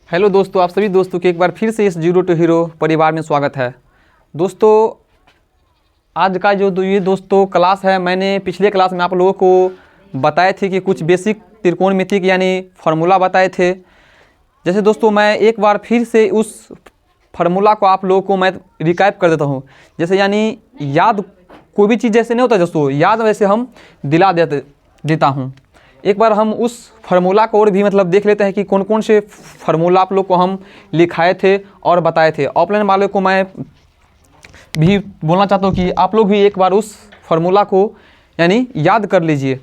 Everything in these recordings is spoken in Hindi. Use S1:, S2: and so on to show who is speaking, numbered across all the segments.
S1: हेलो दोस्तों, आप सभी दोस्तों के एक बार फिर से इस जीरो टू हीरो परिवार में स्वागत है। दोस्तों, आज का जो ये दोस्तों क्लास है, मैंने पिछले क्लास में आप लोगों को बताए थे कि कुछ बेसिक त्रिकोणमिति यानी फार्मूला बताए थे। जैसे दोस्तों मैं एक बार फिर से उस फार्मूला को आप लोगों को मैं रिकैप कर देता हूँ। जैसे यानी याद कोई भी चीज़ जैसे नहीं होता दोस्तों, याद वैसे हम दिला देता हूँ। एक बार हम उस फार्मूला को और भी देख लेते हैं कि कौन कौन से फार्मूला आप लोग को हम लिखाए थे और बताए थे। ऑफलाइन वाले को मैं भी बोलना चाहता हूँ कि आप लोग भी एक बार उस फार्मूला को यानी याद कर लीजिए।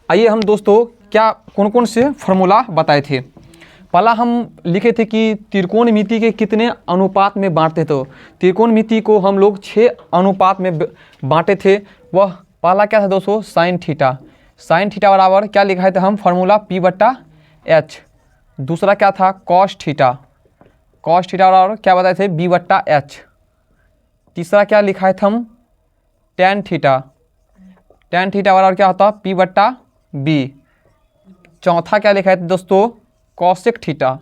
S1: आइए हम दोस्तों क्या कौन कौन से फार्मूला बताए थे। पहला हम लिखे थे कि त्रिकोणमिति के कितने अनुपात में बांटते थे। त्रिकोणमिति को हम लोग 6 अनुपात में बांटे थे। वह पहला क्या था दोस्तों, साइन थीटा। साइन थीटा बराबर क्या लिखाए थे हम, फार्मूला P/H। दूसरा क्या था, कॉस थीटा। कॉस थीटा बराबर क्या बताए थे, B/H। तीसरा क्या लिखाए थे हम, टैन थीटा। टैन थीटा बराबर क्या होता, P/B। चौथा क्या लिखाए थे दोस्तों, कॉसेक थीटा।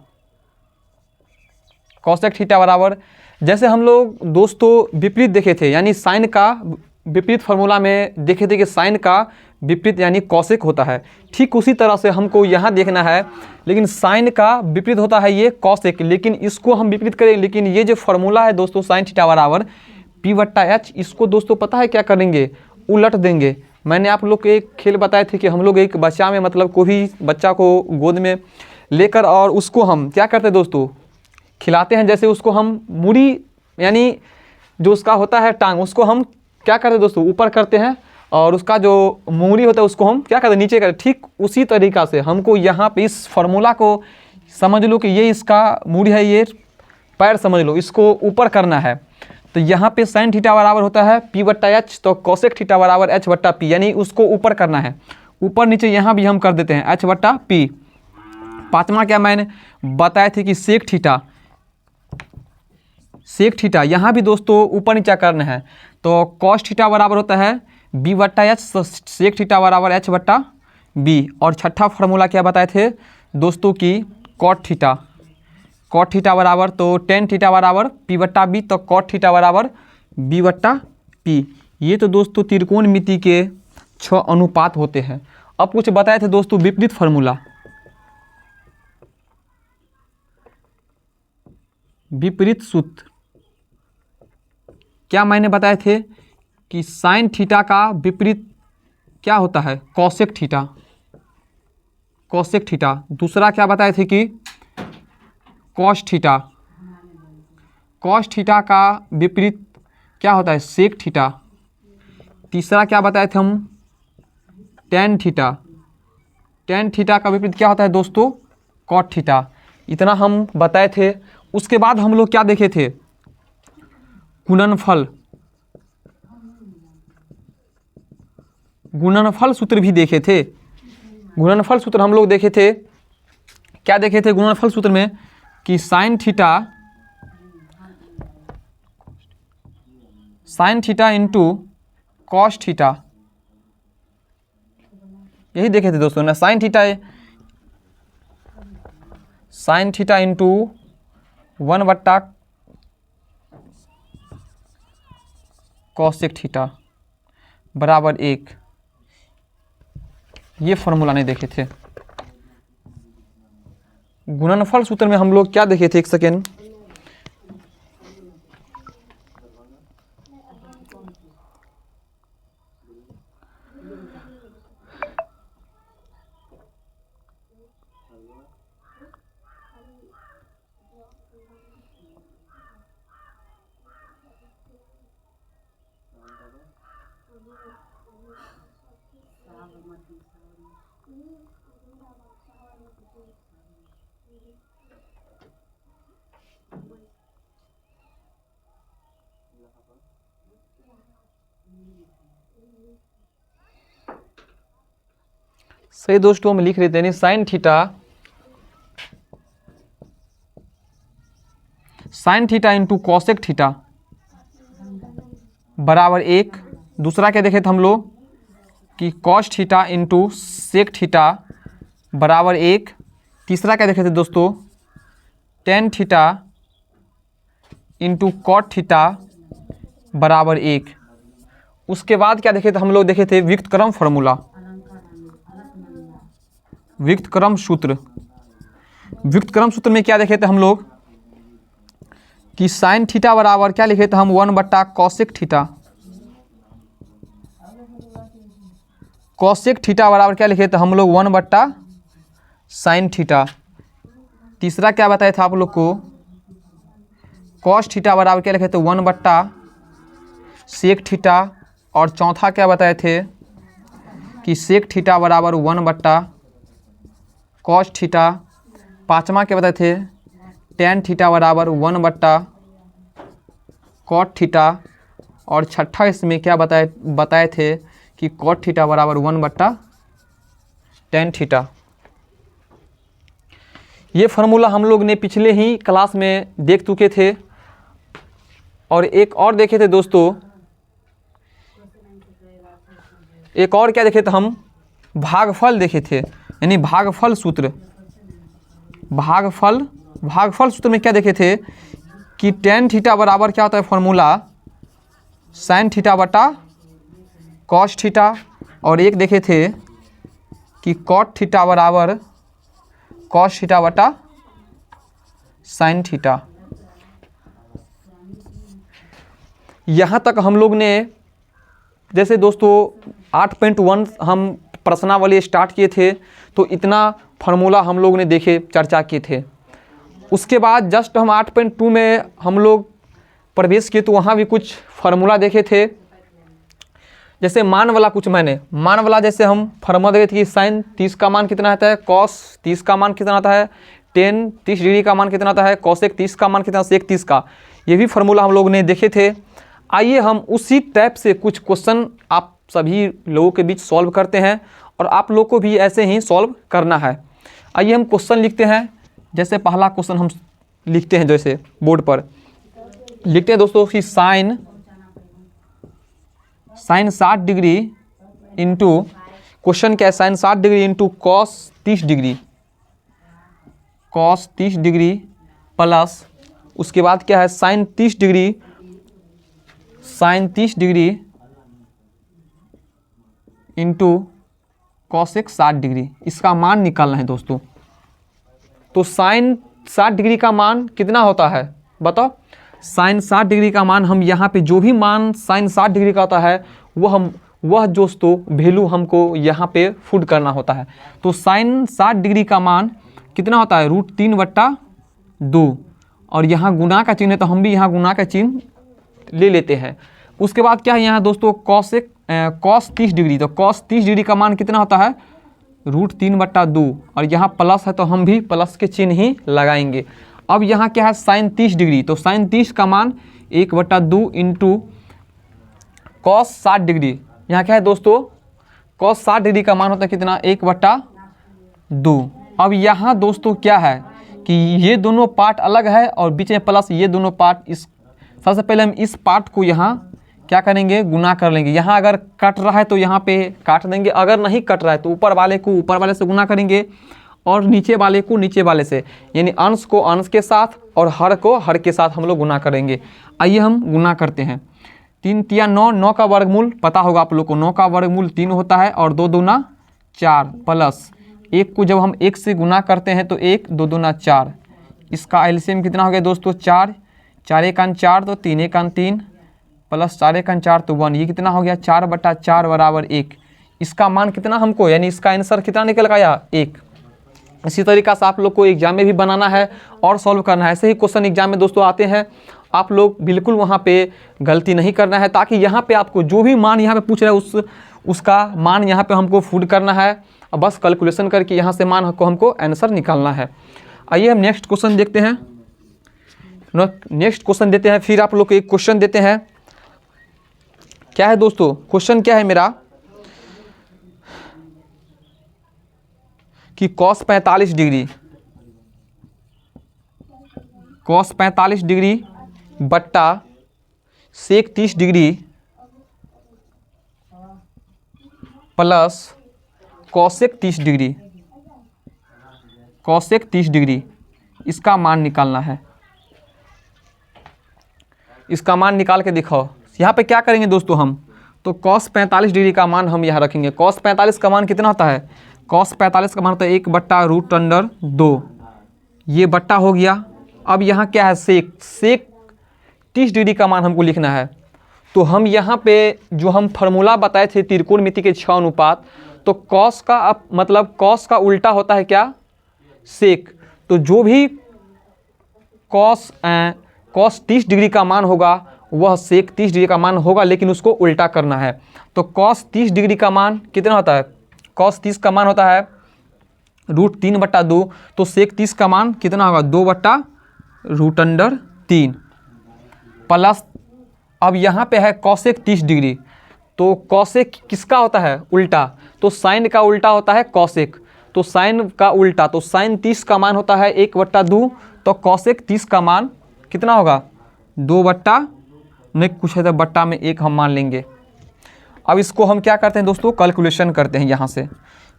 S1: कॉसेक थीटा बराबर, जैसे हम लोग दोस्तों विपरीत देखे थे, यानी साइन का विपरीत फार्मूला में देखे थे कि साइन का विपरीत यानी कॉसेक होता है। ठीक उसी तरह से हमको यहाँ देखना है, लेकिन साइन का विपरीत होता है ये कॉसेक, लेकिन इसको हम विपरीत करें। लेकिन ये जो फार्मूला है दोस्तों, साइन थीटा बराबर P/H, इसको दोस्तों पता है क्या करेंगे, उलट देंगे। मैंने आप लोग को एक खेल बताए थे कि हम लोग एक बच्चा में कोई भी बच्चा को गोद में लेकर और उसको हम क्या करते हैं दोस्तों, खिलाते हैं। जैसे उसको हम मूड़ी यानी जो उसका होता है टांग, उसको हम क्या करते हैं दोस्तों, ऊपर करते हैं, और उसका जो मूड़ी होता है उसको हम क्या करते हैं, नीचे करते। ठीक उसी तरीक़ा से हमको यहाँ पे इस फार्मूला को समझ लो कि ये इसका मूड़ी है, ये पैर समझ लो, इसको ऊपर करना है। तो यहाँ पे साइन थीटा बराबर होता है P/H, तो कॉसेक थीटा बराबर H/P, यानी उसको ऊपर करना है। ऊपर नीचे यहाँ भी हम कर देते हैं H/P। पाँचवा क्या मैंने बताए थे कि सेक थीटा। सेक थीटा यहाँ भी दोस्तों ऊपर नीचा करना है, तो कॉस थीटा बराबर होता है B/H, सेक थीटा बराबर H/B। और छठा फार्मूला क्या बताए थे दोस्तों की कॉट थीटा। कॉट थीटा बराबर, तो टेन थीटा बराबर P/B, तो कॉट थीटा बराबर B/P। ये तो दोस्तों त्रिकोणमिति के 6 अनुपात होते हैं। अब कुछ बताए थे दोस्तों विपरीत फार्मूला। विपरीत सूत्र क्या मैंने बताए थे कि साइन थीटा का विपरीत क्या होता है, कॉसेक थीटा। Cosec theta. दूसरा क्या बताए थे कि कॉस थीटा। कॉस थीटा का विपरीत क्या होता है, सेक थीटा। तीसरा क्या बताए थे हम, टैन थीटा। टैन थीटा का विपरीत क्या होता है दोस्तों, कॉट थीटा। इतना हम बताए थे। उसके बाद हम लोग क्या देखे थे, गुणनफल। गुणनफल सूत्र भी देखे थे। गुणनफल सूत्र हम लोग देखे थे। क्या देखे थे गुणनफल सूत्र में, कि sign theta into cos theta, यही देखे थे दोस्तों ना। Sign theta into 1/cosec theta बराबर 1। ये फॉर्मूला नहीं देखे थे। गुणनफल सूत्र में हम लोग क्या देखे थे, एक सेकेंड, सही दोस्तों हम लिख लेते हैं। Sine theta into cosec theta बराबर 1। दूसरा क्या देखे थे हम लोग कि cos theta into sec theta बराबर 1। तीसरा क्या देखे थे दोस्तों, tan theta into cot theta बराबर 1। उसके बाद क्या देखे थे हम लोग, देखे थे व्युत्क्रम फार्मूला, व्युत्क्रम सूत्र। व्युत्क्रम सूत्र में क्या देखे थे हम लोग कि साइन थीटा बराबर क्या लिखे थे हम, 1/कॉसेक थीटा। कॉसेक थीटा बराबर क्या लिखे थे हम लोग, 1/साइन थीटा। तीसरा क्या बताया था आप लोग को, कॉस थीटा बराबर क्या लिखे थे, 1/सेक थीटा। और चौथा क्या बताए थे कि सेक थीटा बराबर 1/कॉस थीटा। पाँचवा क्या बताए थे, टेन थीटा बराबर 1/कॉट थीटा। और छठा इसमें क्या बताए थे कि कॉट थीटा बराबर 1/टेन थीटा। ये फार्मूला हम लोग ने पिछले ही क्लास में देख चुके थे। और एक और देखे थे दोस्तों, एक और क्या देखे थे हम, भागफल देखे थे, यानी भागफल सूत्र। भागफल सूत्र में क्या देखे थे कि टेन थीटा बराबर क्या होता है फॉर्मूला, साइन थीटा बटा कॉस थीटा। और एक देखे थे कि कॉट थीटा बराबर कॉस थीटा बटा साइन थीटा। यहाँ तक हम लोग ने, जैसे दोस्तों 8.1 हम प्रश्नावली स्टार्ट किए थे तो इतना फार्मूला हम लोग ने देखे, चर्चा किए थे। उसके बाद जस्ट हम 8.2 में हम लोग प्रवेश किए तो वहाँ भी कुछ फार्मूला देखे थे। जैसे मान वाला जैसे हम फार्मूला देखे थे कि साइन 30 का मान कितना आता है, कॉस 30 का मान कितना आता है, टेन 30 डिग्री का मान कितना आता है, कॉसेक 30 का मान कितना, सेक 30 का। ये भी फार्मूला हम लोग ने देखे थे। आइए हम उसी टाइप से कुछ क्वेश्चन आप सभी लोगों के बीच सॉल्व करते हैं और आप लोग को भी ऐसे ही सॉल्व करना है। आइए हम क्वेश्चन लिखते हैं। जैसे पहला क्वेश्चन हम लिखते हैं, जैसे बोर्ड पर लिखते हैं दोस्तों कि साइन 60 डिग्री इंटू, क्वेश्चन क्या है, sine 60 degree into cos 30 degree, cos 30 degree plus उसके बाद क्या है sine 30 degree into cosec 60 degree. इसका मान निकालना है दोस्तों। तो साइन 60 डिग्री का मान कितना होता है बताओ। साइन 60 डिग्री का मान हम यहाँ पे जो भी मान साइन 60 डिग्री का होता है वह दोस्तों वैल्यू हमको यहाँ पे पुट करना होता है। तो साइन 60 डिग्री का मान कितना होता है, √3/2। और यहाँ गुना का चिन्ह है तो हम भी यहाँ गुना का चिन्ह ले लेते हैं। उसके बाद क्या है यहाँ दोस्तों, कॉस 30 डिग्री, तो कॉस 30 डिग्री का मान कितना होता है, √3/2। और यहाँ प्लस है तो हम भी प्लस के चिन्ह ही लगाएंगे। अब यहाँ क्या है साइन 30 डिग्री, तो साइन 30 का मान 1/2 इंटू कॉस 60 डिग्री। यहाँ क्या है दोस्तों, कॉस 60 डिग्री का मान होता है कितना, 1/2। अब यहाँ दोस्तों क्या है कि ये दोनों पार्ट अलग है और बीच में प्लस ये दोनों पार्ट, इस सबसे पहले हम इस पार्ट को यहाँ क्या करेंगे, गुना कर लेंगे। यहाँ अगर कट रहा है तो यहाँ पे काट देंगे, अगर नहीं कट रहा है तो ऊपर वाले को ऊपर वाले से गुना करेंगे और नीचे वाले को नीचे वाले से, यानी अंश को अंश के साथ और हर को हर के साथ हम लोग गुना करेंगे। आइए हम गुना करते हैं। 3 तिया 9, 9 का वर्गमूल पता होगा आप लोग को, 9 का वर्गमूल 3 होता है और 2 दूना 4 प्लस 1 को जब हम 1 से गुना करते हैं तो 1, 2 दूना 4। इसका एलसीएम कितना हो गया दोस्तों, 4, 4 1 4 तो 3 1 3 प्लस 4 1 4 तो 1। ये कितना हो गया, 4/4 बराबर 1। इसका मान कितना हमको, यानी इसका आंसर कितना निकल गया, 1। इसी तरीक़ा से आप लोग को एग्जाम में भी बनाना है और सॉल्व करना है। ऐसे ही क्वेश्चन एग्जाम में दोस्तों आते हैं, आप लोग बिल्कुल वहाँ पे गलती नहीं करना है, ताकि यहाँ पे आपको जो भी मान यहाँ पे पूछ रहा है उसका मान यहाँ पे हमको फुट करना है और बस कैलकुलेशन करके यहाँ से मान को हमको आंसर निकालना है। आइए हम नेक्स्ट क्वेश्चन देखते हैं। नेक्स्ट क्वेश्चन देते हैं, फिर आप लोग को एक क्वेश्चन देते हैं। क्या है दोस्तों, क्वेश्चन क्या है मेरा कि कॉस 45 डिग्री बट्टा सेक 30 डिग्री प्लस कॉसेक 30 डिग्री इसका मान निकालना है। इसका मान निकाल के दिखाओ। यहाँ पे क्या करेंगे दोस्तों हम, तो cos 45 डिग्री का मान हम यहाँ रखेंगे। cos 45 का मान कितना होता है, cos 45 का मान होता है 1/√2। ये बट्टा हो गया। अब यहाँ क्या है, सेक 30 डिग्री का मान हमको लिखना है। तो हम यहाँ पे जो हम फार्मूला बताए थे त्रिकोणमिति के 6 अनुपात, तो cos का मतलब cos का उल्टा होता है क्या, सेक। तो जो भी cos 30 डिग्री का मान होगा वह सेक 30 डिग्री का मान होगा, लेकिन उसको उल्टा करना है। तो cos 30 डिग्री का मान कितना होता है, cos 30 का मान होता है √3/2। तो सेक 30 का मान कितना होगा, 2/√3 प्लस। अब यहाँ पे है cosec 30 डिग्री, तो cosec किसका होता है, उल्टा। तो साइन का उल्टा होता है cosec, तो साइन का उल्टा, तो साइन 30 का मान होता है 1/2। तो cosec 30 का मान कितना होगा, 2 बट्टा, नहीं कुछ है तो बट्टा में 1 हम मान लेंगे। अब इसको हम क्या करते हैं दोस्तों, कैलकुलेशन करते हैं। यहाँ से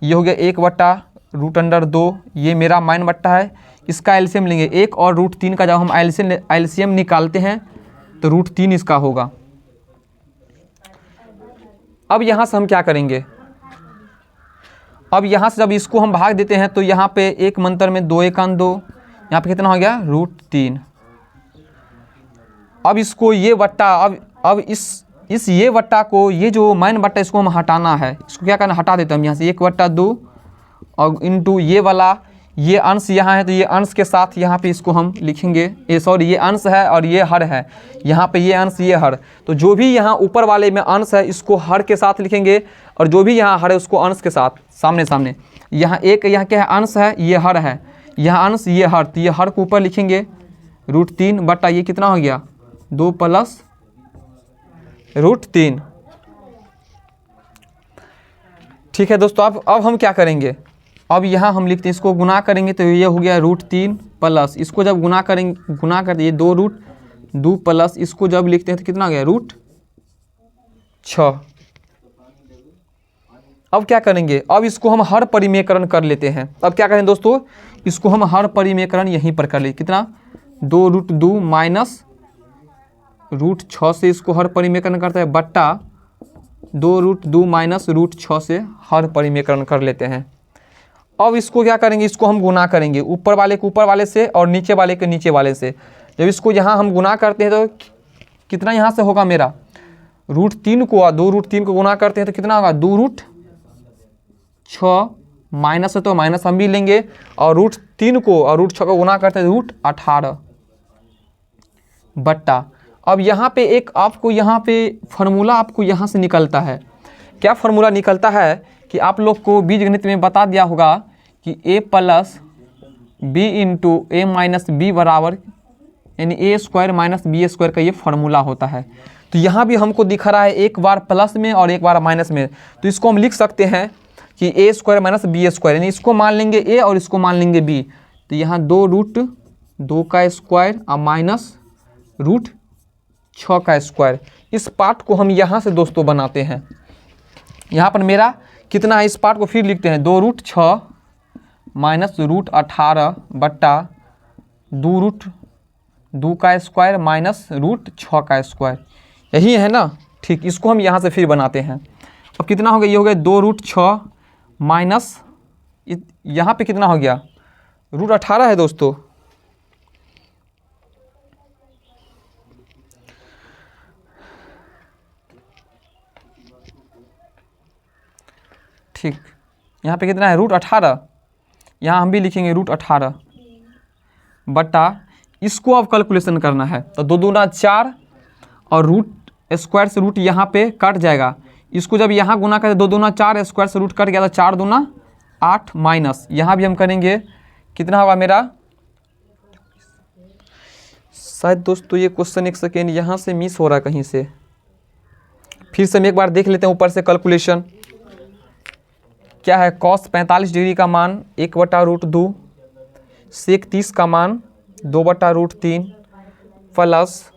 S1: ये हो गया 1/√2, ये मेरा माइन बट्टा है। इसका एलसीएम लेंगे 1 और √3 का जब हम एलसीएम निकालते हैं तो √3 इसका होगा। अब यहाँ से हम क्या करेंगे, अब यहाँ से जब इसको हम भाग देते हैं तो यहाँ पे 1 मंतर में 2 1 2, यहाँ पे कितना हो गया, √3। अब इसको ये बट्टा, अब इस ये बट्टा को, ये जो माइन बट्टा इसको हम हटाना है। इसको क्या करना, हटा देते हैं हम यहाँ से 1/2 और इंटू ये वाला, ये अंश यहाँ है तो ये अंश के साथ यहाँ पे इसको हम लिखेंगे। ये सॉरी, ये अंश है और ये हर है, यहाँ पे ये अंश ये हर। तो जो भी यहाँ ऊपर वाले में अंश है इसको हर के साथ लिखेंगे, और जो भी यहाँ हर है उसको अंश के साथ सामने सामने। यहाँ एक यहाँ क्या है, अंश है, ये हर है, यहाँ अंश ये हर, तो ये हर को ऊपर लिखेंगे √3 बट्टा ये कितना हो गया, 2 + √3। ठीक है दोस्तों, अब हम क्या करेंगे, अब यहाँ हम लिखते हैं, इसको गुना करेंगे तो ये हो गया √3 प्लस, इसको जब गुना करेंगे, गुना करते ये 2√2 प्लस, इसको जब लिखते हैं तो कितना हो गया, √6। अब क्या करेंगे, अब इसको हम हर परिमेयकरण कर लेते हैं। अब क्या करें दोस्तों, इसको हम हर परिमेयकरण यहीं पर कर ले, कितना 2√2 माइनस √6 से इसको हर परिमेयकरण करते हैं, बट्टा 2√2 माइनस √6 से हर परिमेयकरण कर लेते हैं। अब इसको क्या करेंगे, इसको हम गुना करेंगे, ऊपर वाले को ऊपर वाले से और नीचे वाले के नीचे वाले से। जब इसको यहाँ हम गुना करते हैं तो कितना यहाँ से होगा मेरा, √3 को 2√3 को गुना करते हैं तो कितना होगा, 2√6 माइनस है तो माइनस हम भी लेंगे, और √3 को और √6 को गुना करते हैं √18 बट्टा। अब यहाँ पे एक आपको यहाँ पे फार्मूला आपको यहाँ से निकलता है। क्या फार्मूला निकलता है कि आप लोग को बीजगणित में बता दिया होगा कि a + b × a - b बराबर, यानी a² - b² का ये फार्मूला होता है। तो यहाँ भी हमको दिख रहा है एक बार प्लस में और एक बार माइनस में, तो इसको हम लिख सकते हैं कि a² - b², यानी इसको मान लेंगे a और इसको मान लेंगे b। तो यहाँ 2√2 का स्क्वायर और माइनस √6 का स्क्वायर। इस पार्ट को हम यहाँ से दोस्तों बनाते हैं। यहाँ पर मेरा कितना है, इस पार्ट को फिर लिखते हैं, 2√6 माइनस √18 बट्टा 2√2 का स्क्वायर माइनस √6 का स्क्वायर, यही है ना। ठीक, इसको हम यहाँ से फिर बनाते हैं। अब कितना हो गया, ये हो गया 2√6 माइनस, यहाँ पे कितना हो गया, √18 है दोस्तों। ठीक, यहाँ पे कितना है, √18, यहाँ हम भी लिखेंगे √18 बट्टा, इसको अब कैलकुलेशन करना है तो 2 दूना 4 और √² से रूट यहाँ पे कट जाएगा। इसको जब यहाँ गुना करें 2 दूना 4, स्क्वायर से रूट कट गया तो 4 दूना 8 माइनस, यहाँ भी हम करेंगे कितना होगा मेरा, शायद दोस्तों ये क्वेश्चन एक सेकेंड यहाँ से मिस हो रहा है कहीं से, फिर से हम एक बार देख लेते हैं ऊपर से कैलकुलेशन क्या है। cos 45 डिग्री का मान 1/√2, sec 30 का मान 2/√3 प्लस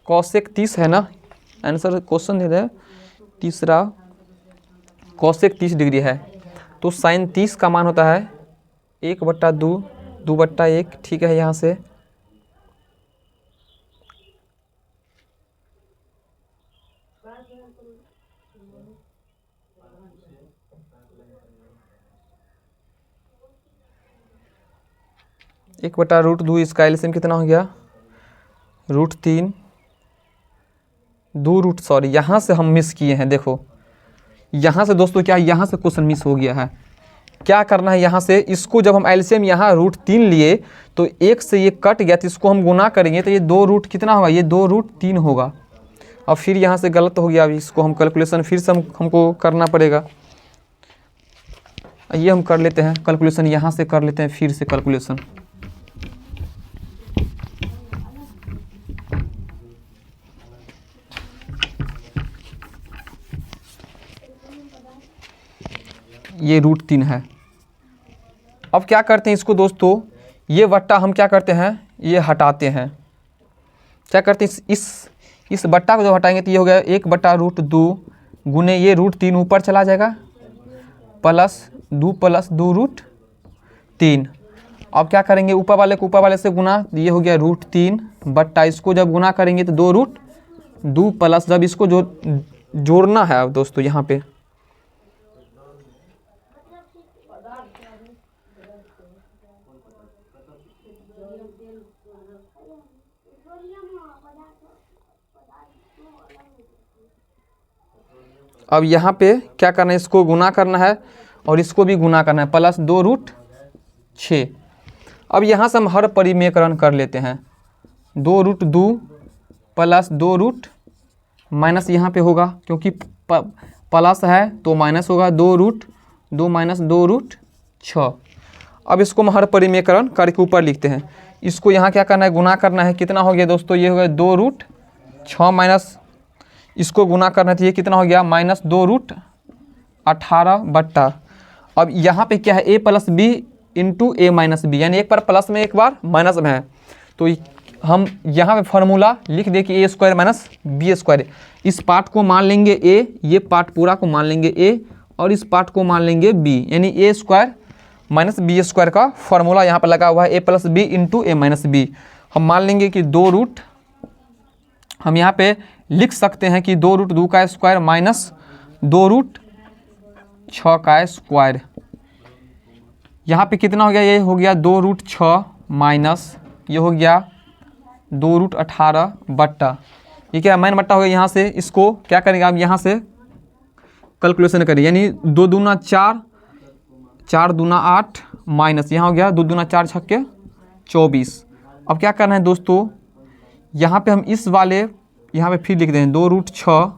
S1: cosec 30 है ना, आंसर क्वेश्चन दे दे तीसरा, cosec 30 डिग्री है तो sin 30 का मान होता है 1/2 2/1 ठीक है। यहाँ से एक बटा रूट 2, इसका एलसीएम कितना हो गया √3 2 रूट, सॉरी यहाँ से हम मिस किए हैं। देखो यहाँ से दोस्तों क्या, यहाँ से क्वेश्चन मिस हो गया है। क्या करना है, यहाँ से इसको जब हम एलसीएम यहाँ √3 लिए तो 1 से ये कट गया, तो इसको हम गुना करेंगे तो ये 2 रूट कितना होगा, ये 2 रूट 3 होगा। और फिर यहाँ से गलत हो गया, अभी इसको हम कैलकुलेशन फिर से हमको करना पड़ेगा। ये हम कर लेते हैं कैलकुलेशन, यहाँ से कर लेते हैं फिर से कैलकुलेशन। ये √3 है। अब क्या करते हैं इसको दोस्तों, ये बट्टा हम क्या करते हैं, ये हटाते हैं। क्या करते हैं, इस बट्टा को जब हटाएंगे तो ये हो गया 1/√2 गुने ये √3 ऊपर चला जाएगा प्लस 2 √3। अब क्या करेंगे, ऊपर वाले को ऊपर वाले से गुना, ये हो गया √3 बट्टा, इसको जब गुना करेंगे तो 2 प्लस, जब इसको जोड़ना है अब दोस्तों यहाँ पे अब यहाँ पे क्या करना है, इसको गुना करना है और इसको भी गुना करना है प्लस 2√6। अब यहाँ से हम हर परिमेयकरण कर लेते हैं। 2√2 प्लस 2 रूट माइनस यहाँ पे होगा क्योंकि प्लस है तो माइनस होगा, 2√2 माइनस 2√6। अब इसको हम हर परिमेयकरण करके ऊपर लिखते हैं। इसको यहाँ क्या करना है, गुना करना है। कितना हो गया दोस्तों, ये हो गया 2√6 माइनस इसको गुना करना चाहिए, कितना हो गया माइनस 2√18 बट्टा। अब यहाँ पे क्या है, a plus b into a minus b, यानी एक बार प्लस में एक बार माइनस में है। तो हम यहाँ पे फार्मूला लिख दे कि a² माइनस b²। इस पार्ट को मान लेंगे a, ये पार्ट पूरा को मान लेंगे a और इस पार्ट को मान लेंगे b, यानी a² माइनस b² का फार्मूला यहाँ पर लगा हुआ है, a plus b into a minus b. हम मान लेंगे कि 2 रूट, हम यहाँ पे लिख सकते हैं कि 2√2 का स्क्वायर माइनस 2√6 का स्क्वायर। यहाँ पे कितना हो गया, ये हो गया 2√6 माइनस ये हो गया 2√18 बट्टा, ये क्या माइन बट्टा हो गया। यहाँ से इसको क्या करेंगे, आप यहाँ से कैलकुलेशन करिए, यानी 2 दूना 4, 4 दूना 8 माइनस यहाँ हो गया 2 दूना 4 छक्के 24। अब क्या करना है दोस्तों, यहाँ पे हम इस वाले यहाँ पे फिर लिख दें 2√6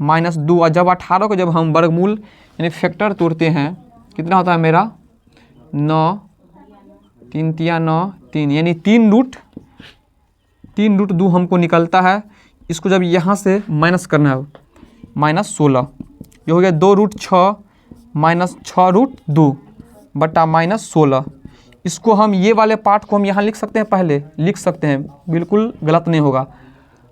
S1: माइनस 2, और जब 18 को जब हम वर्गमूल यानी फैक्टर तोड़ते हैं कितना होता है मेरा 9, 3 तिया 9 3, यानी 3√2 हमको निकलता है। इसको जब यहाँ से माइनस करना है माइनस 16, ये हो गया 2√6 माइनस 6√2 बटा माइनस 16। इसको हम ये वाले पार्ट को हम यहाँ लिख सकते हैं, पहले लिख सकते हैं, बिल्कुल गलत नहीं होगा,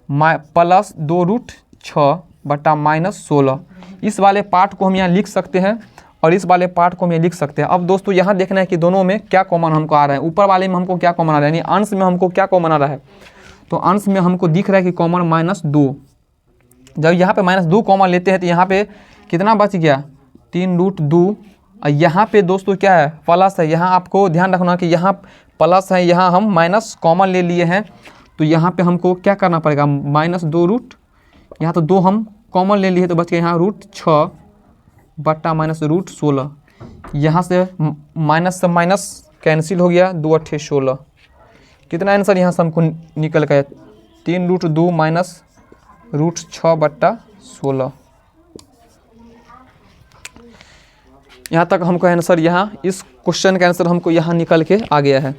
S1: प्लस 2√6 बटा माइनस 16। इस वाले पार्ट को हम यहाँ लिख सकते हैं और इस वाले पार्ट को हम यहाँ लिख सकते हैं। अब दोस्तों यहाँ देखना है कि दोनों में क्या कॉमन हमको आ रहा है, ऊपर वाले में हमको क्या कॉमन आ रहा है, यानी अंश में हमको क्या कॉमन आ रहा है। तो अंश में हमको दिख रहा है कि कॉमन -2। जब यहाँ पे -2 कॉमन लेते हैं तो यहाँ पे कितना बच गया 3√2। और यहाँ पे दोस्तों क्या है, प्लस है। यहाँ आपको ध्यान रखना कि यहाँ प्लस है, यहाँ हम माइनस कॉमन ले लिए हैं, तो यहाँ पे हमको क्या करना पड़ेगा -2 यहाँ तो 2 हम कॉमन ले लिए तो बच गया यहाँ √6 बट्टा माइनस √16। यहाँ से माइनस से माइनस कैंसिल हो गया, 2 8 16। कितना आंसर यहाँ से हमको निकल गया 3√2 माइनस √6 बट्टा 16। यहाँ तक हमको आंसर, यहाँ इस क्वेश्चन का आंसर हमको यहाँ निकल के आ गया है।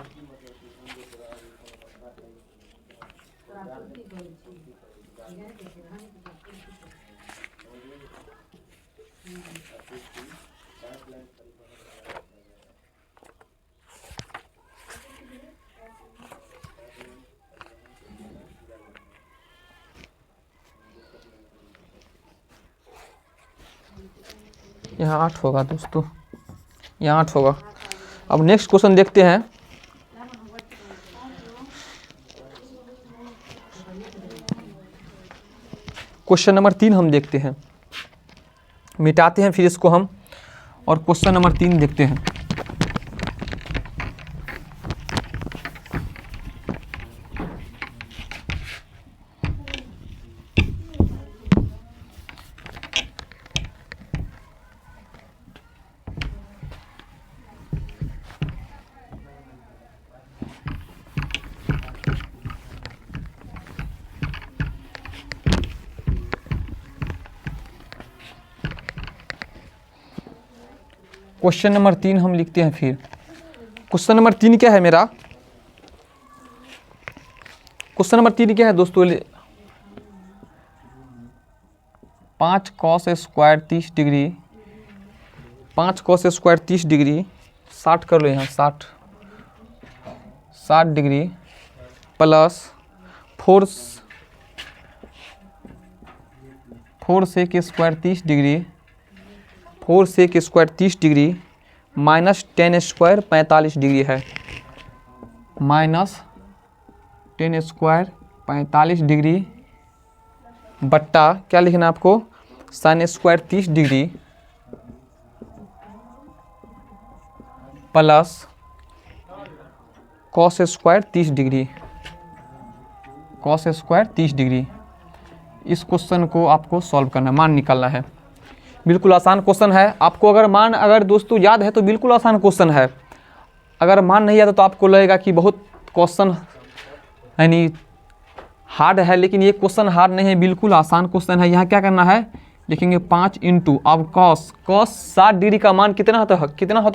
S1: यहाँ 8 होगा दोस्तों, यहाँ 8 होगा। अब नेक्स्ट क्वेश्चन देखते हैं। क्वेश्चन नंबर 3 हम देखते हैं, मिटाते हैं फिर इसको हम, और क्वेश्चन नंबर 3 देखते हैं। क्वेश्चन नंबर 3 हम लिखते हैं फिर। क्वेश्चन नंबर 3 क्या है मेरा? क्वेश्चन नंबर 3 क्या है दोस्तों? 5 cos square 30 degree, 5 cos square 30 degree, 60 कर लो यहाँ, 60 degree plus 4 sec square 30 degree, 4 sec square 30 degree minus 10 square 45 degree है, माइनस 10 स्क्वायर 45 डिग्री बट्टा क्या लिखना है आपको? Sine square 30 degree plus cos square 30 degree, cos square 30 degree. इस क्वेश्चन को आपको सॉल्व करना है, मान निकालना है। बिल्कुल आसान क्वेश्चन है। आपको अगर मान अगर दोस्तों याद है तो बिल्कुल आसान क्वेश्चन है। अगर मान नहीं आता तो आपको लगेगा कि बहुत क्वेश्चन यानी हार्ड है, लेकिन ये क्वेश्चन हार्ड नहीं है, बिल्कुल आसान क्वेश्चन है। यहाँ क्या करना है, लिखेंगे 5 इंटू, अब कॉस 60 डिग्री का मान कितना होता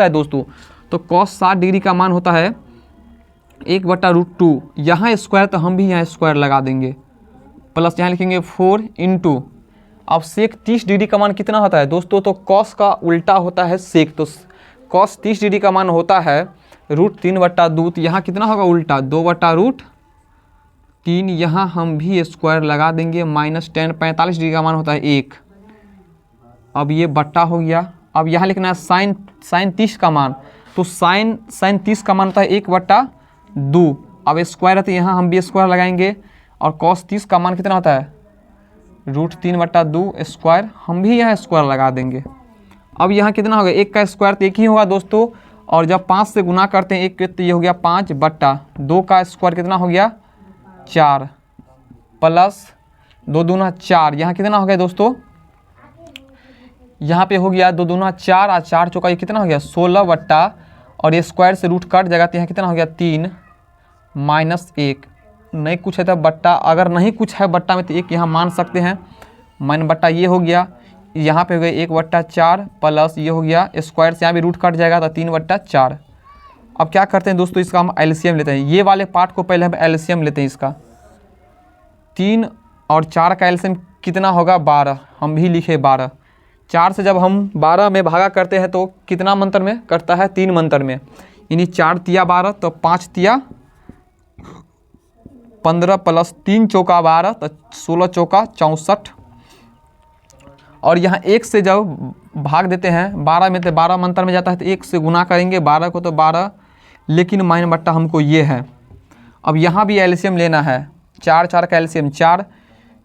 S1: है दोस्तों? तो कॉस 60 डिग्री का मान होता है 1/√2। यहाँ स्क्वायर तो हम भी यहाँ स्क्वायर लगा देंगे, प्लस यहाँ लिखेंगे 4 इंटू, अब सेक 30 डिग्री का मान कितना होता है दोस्तों? तो कॉस का उल्टा होता है सेक, तो कॉस 30 डिग्री का मान होता है √3/2। तो यहाँ कितना होगा उल्टा? 2/√3। यहाँ हम भी स्क्वायर लगा देंगे, माइनस 10, 45 डिग्री का मान होता है 1। अब ये बट्टा हो गया। अब यहाँ लिखना है साइन 30 का मान, तो साइन 30 का मान होता है 1/2। अब स्क्वायर है तो यहाँ हम भी स्क्वायर लगाएंगे, और कॉस 30 का मान कितना होता है? √3/2 स्क्वायर, हम भी यहाँ स्क्वायर लगा देंगे। अब यहाँ कितना होगा? 1 का स्क्वायर तो 1 ही होगा दोस्तों, और जब 5 से गुना करते हैं 1 के तो ये हो गया 5/2 का स्क्वायर कितना हो गया? 4 प्लस 2 दूना 4, यहाँ कितना हो गया दोस्तों? यहाँ पे हो गया 2 दूना 4 और 4 चौका ये कितना हो गया? 16 और ये स्क्वायर से रूट कट जाएगा तो यहाँ कितना हो गया? 3 माइनस 1। नहीं कुछ है तो बट्टा, अगर नहीं कुछ है बट्टा में तो 1 यहाँ मान सकते हैं, माइन बट्टा ये हो गया। यहाँ पे हो गया 1/4 प्लस ये हो गया स्क्वायर से यहाँ भी रूट कट जाएगा तो 3/4। अब क्या करते हैं दोस्तों, इसका हम एलसीएम लेते हैं। ये वाले पार्ट को पहले हम एलसीएम लेते हैं इसका। 3 और 4 का एलसीएम कितना होगा? 12। हम भी लिखे 12। 4 से जब हम 12 में भागा करते हैं तो कितना मंत्र में करता है? 3 मंत्र में, यानी 4 तिया 12, तो 5 तिया 15 प्लस 3 चौका 12, तो 16 चौका 64। और यहाँ 1 से जब भाग देते हैं 12 में तो 12 मंत्र में जाता है, तो 1 से गुना करेंगे 12 को तो 12, लेकिन माइन बट्टा हमको ये है। अब यहाँ भी एलसीएम लेना है। 4 4 का एलसीएम 4,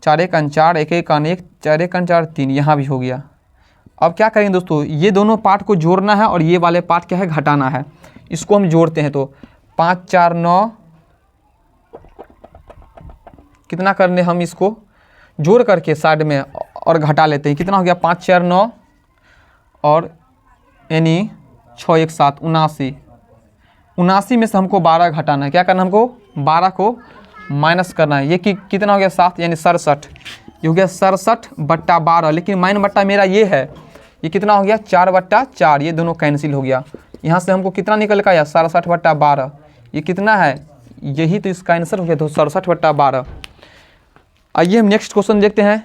S1: 4 1 4, 1 1 1, 4 1 4 3, यहाँ भी हो गया। अब क्या करेंगे दोस्तों, ये दोनों पार्ट को जोड़ना है और ये वाले पार्ट क्या है? घटाना है। इसको हम जोड़ते हैं तो 5 4 9, कितना करने हम इसको जोड़ करके साइड में और घटा लेते हैं। कितना हो गया? 5 4 9 और यानी 6 1 7, 79। 79 में से हमको 12 घटाना है। क्या करना हमको? 12 को माइनस करना है। ये कितना हो गया? 7, यानी 67। ये हो गया 67/12, लेकिन माइन बट्टा मेरा ये है, ये कितना हो गया? 4/4। ये दोनों कैंसिल हो गया। यहाँ से हमको कितना निकल का आया? 67/12। ये कितना है? यही तो इसका आंसर हो गया, तो 67/12। आइए हम नेक्स्ट क्वेश्चन देखते हैं।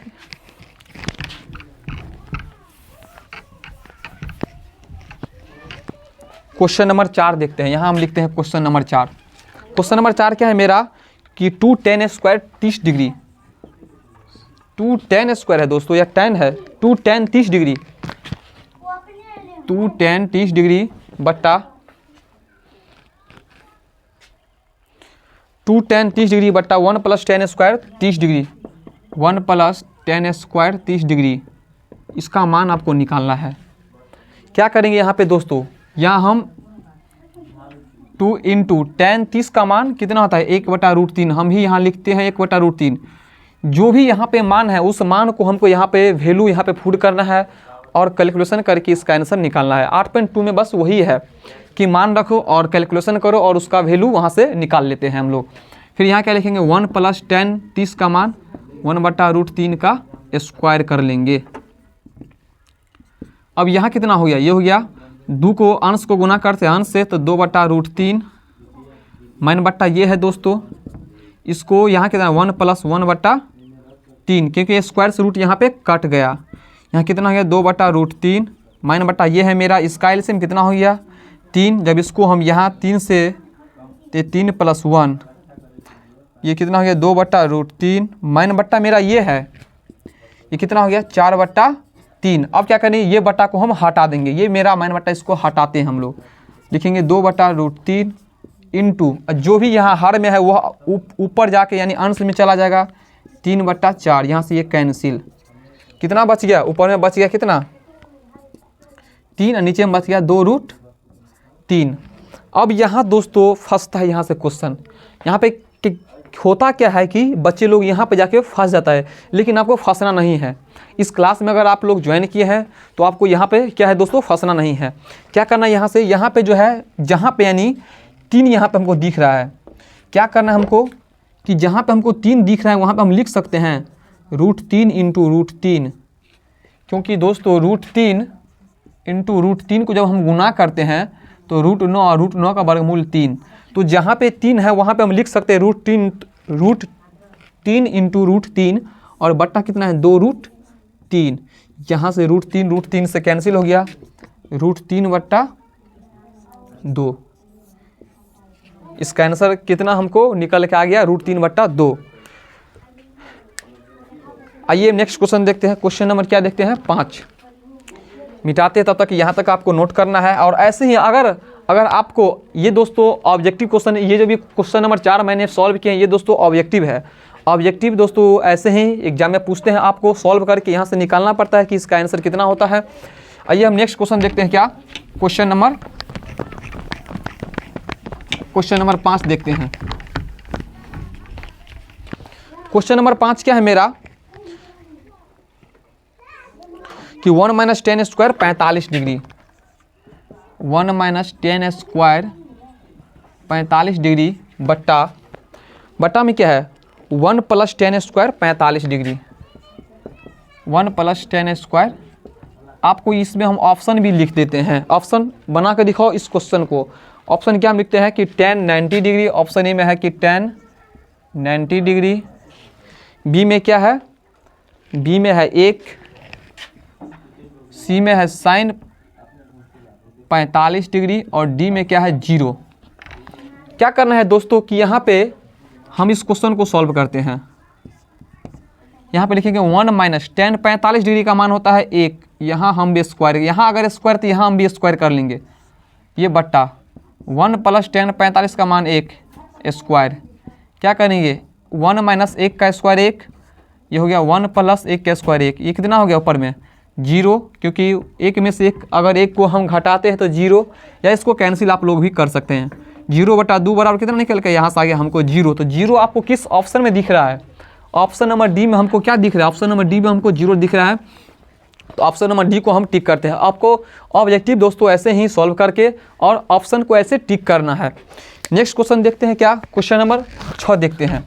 S1: क्वेश्चन नंबर 4 देखते हैं। यहाँ हम लिखते हैं क्वेश्चन नंबर 4। क्वेश्चन नंबर 4 क्या है मेरा कि 2 tan square 30 degree, 2 tan square है दोस्तों, या tan है, 2 tan 30 डिग्री, 2 tan 30 डिग्री बट्टा 2 tan 30 डिग्री बट्टा 1 + tan square 30 degree, 1 + ten square 30 degree, इसका मान आपको निकालना है। क्या करेंगे यहाँ पे दोस्तों, यहाँ हम 2 इंटू टेन 30 का मान कितना होता है 1/√3, हम ही यहाँ लिखते हैं 1/√3। जो भी यहाँ पे मान है उस मान को हमको यहाँ पे वैल्यू यहाँ पे पुट करना है और कैलकुलेशन करके इसका आंसर निकालना है। 8.2 में बस वही है कि मान रखो और कैलकुलेशन करो और उसका वैल्यू वहाँ से निकाल लेते हैं हम लोग। फिर यहाँ क्या लिखेंगे 1 + 10 30 का मान 1/√3 का स्क्वायर कर लेंगे। अब यहाँ कितना हो गया, ये हो गया 2 को अंश को गुना करते हैं अंश से तो 2/√3 माइन बट्टा ये है दोस्तों, इसको यहाँ कितना 1 + 1/3 क्योंकि ये स्क्वायर से रूट यहाँ पे कट गया। यहाँ कितना हो गया 2/√3 माइन बट्टा ये है मेरा, इसका एलसीएम कितना हो गया 3। जब इसको हम यहाँ 3 से 3 + 1 ये कितना हो गया 2/√3 माइन बट्टा मेरा ये है, ये कितना हो गया 4/3। अब क्या करेंगे ये बट्टा को हम हटा देंगे, ये मेरा माइन बट्टा इसको हटाते हैं हम लोग, लिखेंगे 2/√3 इंटू जो भी यहाँ हर में है वह ऊपर जाके यानी अंश में चला जाएगा 3/4। यहाँ से ये कैंसिल, कितना बच गया ऊपर में बच गया कितना 3 और नीचे में बच गया 2√3। अब यहाँ दोस्तों फंसता है यहाँ से क्वेश्चन, यहाँ पे होता क्या है कि बच्चे लोग यहाँ पे जाके फंस जाता है, लेकिन आपको फंसना नहीं है। इस क्लास में अगर आप लोग ज्वाइन किए हैं तो आपको यहाँ पे क्या है दोस्तों फंसना नहीं है। क्या करना है यहाँ से, यहाँ पे जो है जहाँ पे यानी 3 यहाँ पे हमको दिख रहा है, क्या करना है हमको कि जहाँ पे हमको 3 दिख रहा है वहाँ पे हम लिख सकते हैं √3 इंटू √3, क्योंकि दोस्तों √3 इंटू √3 को जब हम गुना करते हैं तो √9 और √9 का वर्गमूल 3, तो जहाँ पे 3 है वहाँ पे हम लिख सकते हैं √3 इंटू √3 और बट्टा कितना है 2√3। यहाँ से √3 से कैंसिल हो गया, √3/2। इसका आंसर कितना हमको निकल के आ गया √3/2। आइए नेक्स्ट क्वेश्चन देखते हैं। क्वेश्चन नंबर क्या देखते हैं 5। मिटाते हैं तब तक यहाँ तक आपको नोट करना है। और ऐसे ही अगर आपको ये दोस्तों ऑब्जेक्टिव क्वेश्चन, ये जो भी क्वेश्चन नंबर 4 मैंने सॉल्व किए हैं ये दोस्तों ऑब्जेक्टिव है। ऑब्जेक्टिव दोस्तों ऐसे ही एग्जाम में पूछते हैं, आपको सॉल्व करके यहाँ से निकालना पड़ता है कि इसका आंसर कितना होता है। आइए हम नेक्स्ट क्वेश्चन देखते हैं। क्या क्वेश्चन नंबर 5 देखते हैं। क्वेश्चन नंबर 5 क्या है मेरा कि 1 - 10 स्क्वायर 45 डिग्री, 1 - 10 स्क्वायर 45 डिग्री बट्टा में क्या है 1 + 10 स्क्वायर 45 डिग्री, 1 + 10 स्क्वायर। आपको इसमें हम ऑप्शन भी लिख देते हैं, ऑप्शन बना के दिखाओ इस क्वेश्चन को। ऑप्शन क्या हम लिखते हैं कि 10 90 डिग्री, ऑप्शन ए में है कि 10 90 डिग्री। बी में क्या है, बी में है 1, सी में है साइन 45 डिग्री और डी में क्या है 0। क्या करना है दोस्तों कि यहाँ पे हम इस क्वेश्चन को सॉल्व करते हैं। यहाँ पे लिखेंगे 1 - 10 45 डिग्री का मान होता है 1, यहाँ हम भी स्क्वायर, यहाँ अगर स्क्वायर तो यहाँ हम भी स्क्वायर कर लेंगे, ये बट्टा 1 + 10 45 का मान 1 स्क्वायर। क्या करेंगे 1 - 1 का स्क्वायर 1, ये हो गया 1 + 1 का स्क्वायर 1, ये कितना हो गया ऊपर में 0, क्योंकि एक में से एक अगर एक को हम घटाते हैं तो 0, या इसको कैंसिल आप लोग भी कर सकते हैं। 0/2 बराबर कितना निकल के यहाँ से आ गया हमको 0। तो 0 आपको किस ऑप्शन में दिख रहा है, ऑप्शन नंबर डी में हमको क्या दिख रहा है, ऑप्शन नंबर डी में हमको 0 दिख रहा है। तो ऑप्शन नंबर डी को हम टिक करते हैं। आपको ऑब्जेक्टिव दोस्तों ऐसे ही सॉल्व करके और ऑप्शन को ऐसे टिक करना है। नेक्स्ट क्वेश्चन देखते हैं। क्या क्वेश्चन नंबर 6 देखते हैं।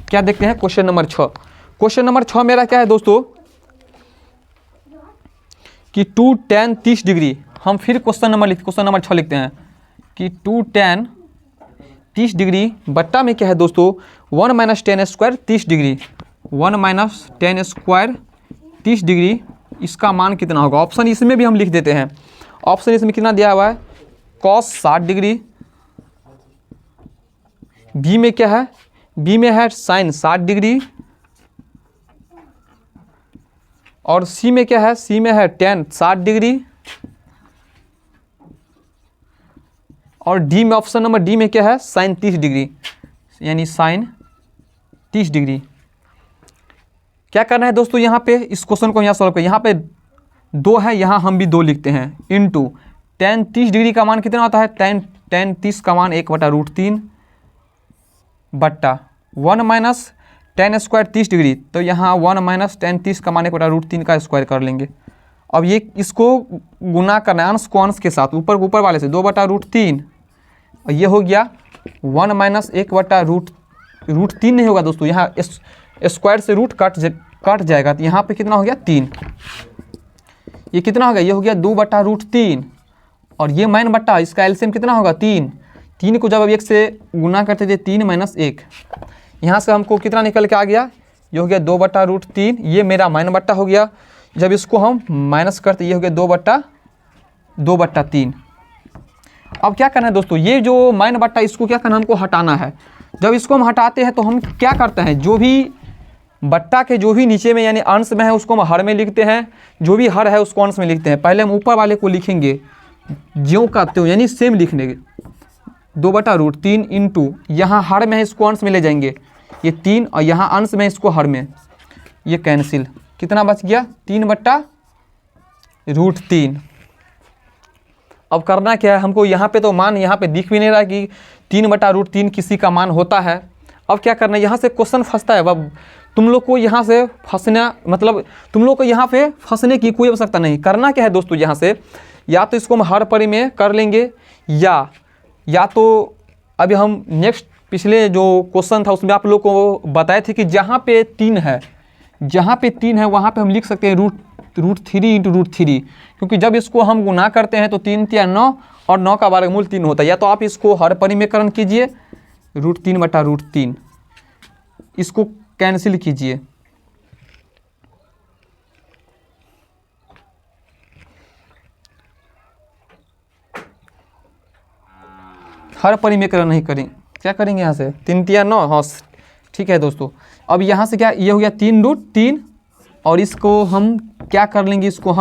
S1: क्या देखते हैं क्वेश्चन नंबर 6। क्वेश्चन नंबर 6 मेरा क्या है दोस्तों कि 2 tan 30 डिग्री। हम फिर क्वेश्चन नंबर 6 लिखते हैं कि 2 tan 30 डिग्री बट्टा में क्या है दोस्तों 1 - 10 स्क्वायर 30 डिग्री, 1 - 10 स्क्वायर 30 डिग्री, इसका मान कितना होगा। ऑप्शन इसमें भी हम लिख देते हैं। ऑप्शन इसमें कितना दिया हुआ है cos 60 डिग्री। बी में क्या है, बी में है साइन 60 डिग्री। और सी में क्या है, सी में है tan 60 डिग्री। और डी में ऑप्शन नंबर डी में क्या है साइन 30 डिग्री, यानी साइन 30 डिग्री। क्या करना है दोस्तों, यहाँ पे इस क्वेश्चन को यहाँ सॉल्व करें। यहाँ पे 2 है, यहाँ हम भी 2 लिखते हैं, इंटू tan 30 डिग्री का मान कितना होता है, tan 30 का मान 1/√3 बट्टा 1 माइनस tan स्क्वायर 30 डिग्री, तो यहाँ 1 माइनस tan 30 का मान 1/√3 का स्क्वायर कर लेंगे। अब ये इसको गुना करना है अंश को अंश के साथ, ऊपर को ऊपर वाले से 2/√3, और ये हो गया 1 माइनस 1/√3 नहीं होगा दोस्तों, यहाँ स्क्वायर से रूट कट जाएगा, तो यहाँ पे कितना हो गया 3। ये कितना हो गया, ये हो गया 2/√3, और ये माइन बट्टा इसका एलसीएम कितना होगा 3 को जब अब 1 से गुना करते थे 3 माइनस 1, यहाँ से हमको कितना निकल के आ गया, ये हो गया 2/√3, ये मेरा माइन बट्टा हो गया। जब इसको हम माइनस करते ये हो गया 2/3। अब क्या करना है दोस्तों, ये जो माइन बट्टा इसको क्या करना है, हमको हटाना है। जब इसको हम हटाते हैं तो हम क्या करते हैं, जो भी बट्टा के जो भी नीचे में यानी अंश में है उसको हम हर में लिखते हैं, जो भी हर है उसको अंश में लिखते हैं। पहले हम ऊपर वाले को लिखेंगे ज्यों का त्यों, यानी सेम लिख लेंगे, 2/√3 इंटू यहाँ हर में है इसको अंश में ले जाएंगे, ये 3, और यहाँ अंश में इसको हर में, ये कैंसिल, कितना बच गया 3/√3। अब करना क्या है हमको, यहाँ पे तो मान यहाँ पे दिख भी नहीं रहा कि 3/√3 किसी का मान होता है। अब क्या करना है, यहाँ से क्वेश्चन फंसता है। अब तुम लोग को यहाँ से फंसना, मतलब तुम लोग को यहाँ पे फंसने की कोई आवश्यकता नहीं। करना क्या है दोस्तों, यहाँ से या तो इसको हम हर परी में कर लेंगे, या तो अभी हम नेक्स्ट पिछले जो क्वेश्चन था उसमें आप लोग को बताए थे कि जहाँ पे 3 है वहाँ पे हम लिख सकते हैं √3 इंटू √3, क्योंकि जब इसको हम गुना करते हैं तो 3 × 9 और 9 का वर्गमूल 3 होता है। या तो आप इसको हर परिमेयकरण कीजिए √3/√3, इसको कैंसिल कीजिए, हर परिमेयकरण नहीं करें, क्या करेंगे यहाँ से 3 × 9, हाँ ठीक है दोस्तों। अब यहाँ से क्या, ये हो गया 3√3, और इसको हम क्या कर लेंगे, इसको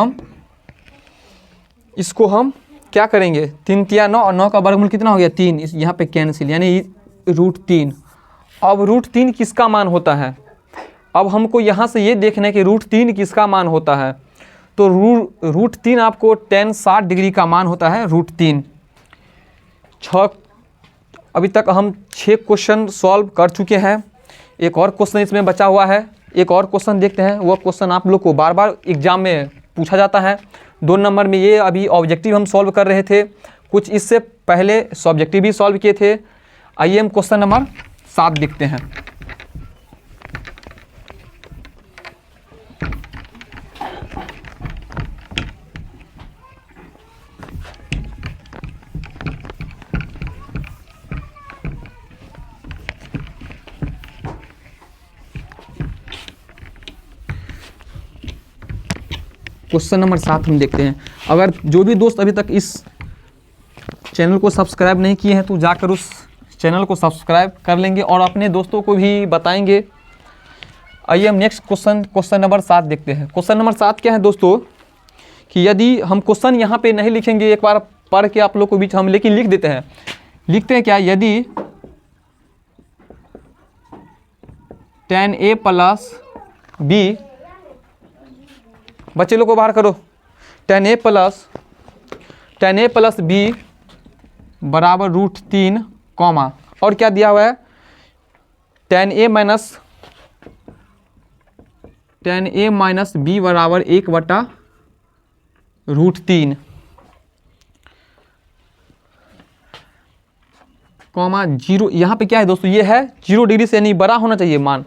S1: हम क्या करेंगे 3 × 9 और 9 का वर्गमूल कितना हो गया 3, इस यहाँ पे कैंसिल, यानी √3। अब √3 किसका मान होता है, अब हमको यहाँ से ये देखना है कि √3 किसका मान होता है। तो √3 आपको tan 60 डिग्री का मान होता है √3। अभी तक हम 6 क्वेश्चन सॉल्व कर चुके हैं, एक और क्वेश्चन इसमें बचा हुआ है। एक और क्वेश्चन देखते हैं, वो क्वेश्चन आप लोग को बार बार एग्जाम में पूछा जाता है। 2 नंबर में ये अभी ऑब्जेक्टिव हम सॉल्व कर रहे थे, कुछ इससे पहले सब्जेक्टिव भी सॉल्व किए थे। आइए हम क्वेश्चन नंबर 7 देखते हैं। क्वेश्चन नंबर 7 हम देखते हैं। अगर जो भी दोस्त अभी तक इस चैनल को सब्सक्राइब नहीं किए हैं तो जाकर उस चैनल को सब्सक्राइब कर लेंगे और अपने दोस्तों को भी बताएंगे। आइए हम नेक्स्ट क्वेश्चन नंबर 7 देखते हैं। क्वेश्चन नंबर 7 क्या है दोस्तों, कि यदि हम क्वेश्चन यहाँ पे नहीं लिखेंगे, एक बार पढ़ के आप लोग को बीच हम लेकिन लिख देते हैं। लिखते हैं क्या, यदि tan A प्लस B, बच्चे लोग को बाहर करो, tan A प्लस B बराबर √3 कॉमा, और क्या दिया हुआ है tan A माइनस B बराबर 1/√3 कॉमा 0। यहाँ पे क्या है दोस्तों, ये है 0 डिग्री से यानी बड़ा होना चाहिए मान।